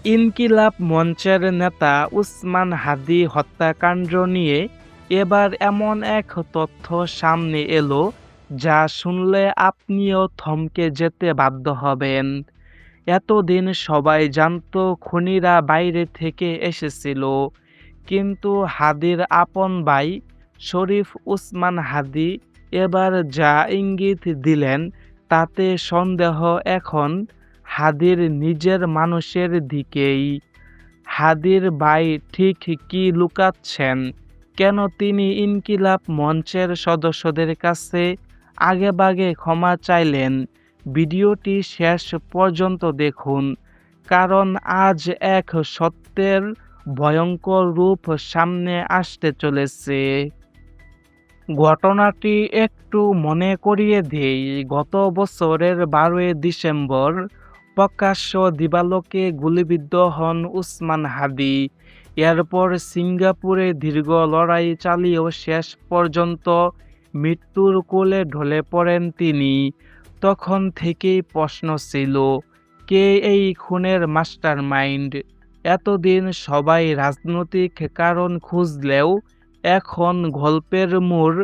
ইনকিলাব মঞ্চের নেতা উসমান হাদি হত্যাকাণ্ড নিয়ে এবার এমন এক তথ্য সামনে এলো যা শুনলে আপনিও থমকে যেতে বাধ্য হবেন। এতদিন সবাই জানতো খুনিরা বাইরে থেকে এসেছিল, কিন্তু হাদির আপন ভাই শরীফ উসমান হাদি এবার যা ইঙ্গিত দিলেন তাতে সন্দেহ এখন হাদির নিজের মানুষের দিকেই। হাদির ভাই ঠিক কি লুকাচ্ছেন? কেন তিনি ইনকিলাব মঞ্চের সদস্যদের কাছে আগেভাগে ক্ষমা চাইলেন? ভিডিওটি শেষ পর্যন্ত দেখুন, কারণ আজ এক সত্যের ভয়ঙ্কর রূপ সামনে আসতে চলেছে। ঘটনাটি একটু মনে করিয়ে দেই। গত বছরের 12ই ডিসেম্বর প্রকাশ্য দিবালোকে গুলিবিদ্ধ হন উসমান হাদি। এরপর সিঙ্গাপুরে দীর্ঘ লড়াই চালিয়েও শেষ পর্যন্ত মৃত্যুর কোলে ঢলে পড়েন তিনি। তখন থেকেই প্রশ্ন ছিল, কে এই খুনের মাস্টারমাইন্ড? এতদিন সবাই রাজনৈতিক কারণ খুঁজলেও এখন গল্পের মোড়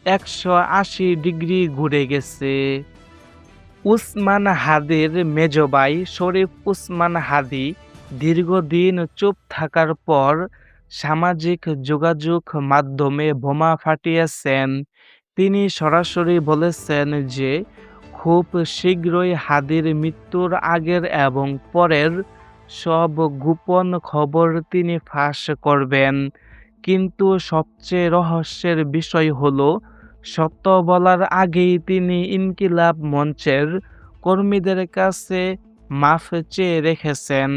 180 ডিগ্রি ঘুরে গেছে। উসমান হাদির মেজ ভাই শরীফ উসমান হাদি দীর্ঘদিন চুপ থাকার পর সামাজিক যোগাযোগ মাধ্যমে বোমা ফাটিয়েছেন। তিনি সরাসরি বলেছেন যে খুব শীঘ্রই হাদির মৃত্যুর আগের এবং পরের সব গোপন খবর তিনি ফাঁস করবেন। কিন্তু সবচেয়ে রহস্যের বিষয় হলো, সত্য বলার আগেই তিনি ইনকিলাব মঞ্চের কর্মীদের কাছে মাফ চেয়ে রেখেছেন।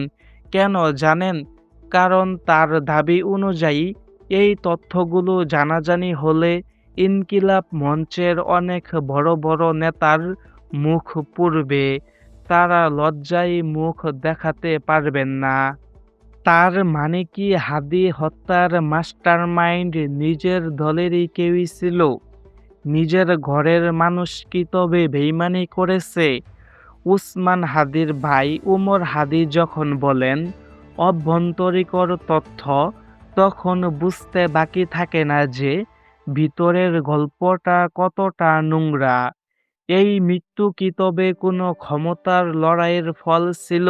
কেন জানেন? কারণ তার দাবি অনুযায়ী এই তথ্যগুলো জানাজানি হলে ইনকিলাব মঞ্চের অনেক বড় বড় নেতার মুখ পুড়বে। তারা লজ্জায় মুখ দেখাতে পারবেন না। তার মানে কি হাদি হত্যার মাস্টারমাইন্ড নিজের দলেরই কেউই ছিল? নিজের ঘরের মানুষ কি তবে বেইমানি করেছে? উসমান হাদির ভাই উমর হাদি যখন বলেন অভ্যন্তরীকর তথ্য, তখন বুঝতে বাকি থাকে না যে ভিতরের গল্পটা কতটা নোংরা। এই মৃত্যু কি তবে কোনো ক্ষমতার লড়াইয়ের ফল ছিল?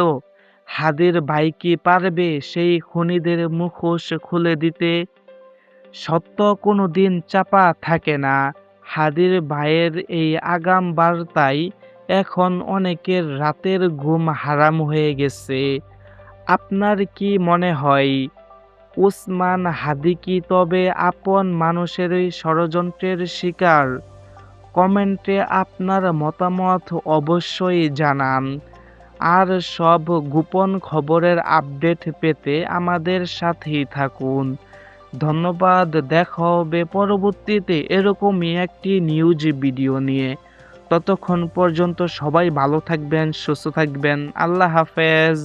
হাদির ভাই কি পারবে সেই খুনিদের মুখোশ খুলে দিতে? সত্য কোনোদিন চাপা থাকে না। হাদির ভাইয়ের এই আগাম বার্তায় এখন অনেকের রাতের ঘুম হারাম হয়ে গেছে। আপনার কি মনে হয়, উসমান হাদি কি তবে আপন মানুষেরই ষড়যন্ত্রের শিকার? কমেন্টে আপনার মতামত অবশ্যই জানান। আর সব গোপন খবরের আপডেট পেতে আমাদের সাথেই থাকুন। ধন্যবাদ। দেখা হবে পরবর্তীতে এরকমই একটি নিউজ ভিডিও নিয়ে। ততক্ষণ পর্যন্ত সবাই ভালো থাকবেন, সুস্থ থাকবেন। আল্লাহ হাফেজ।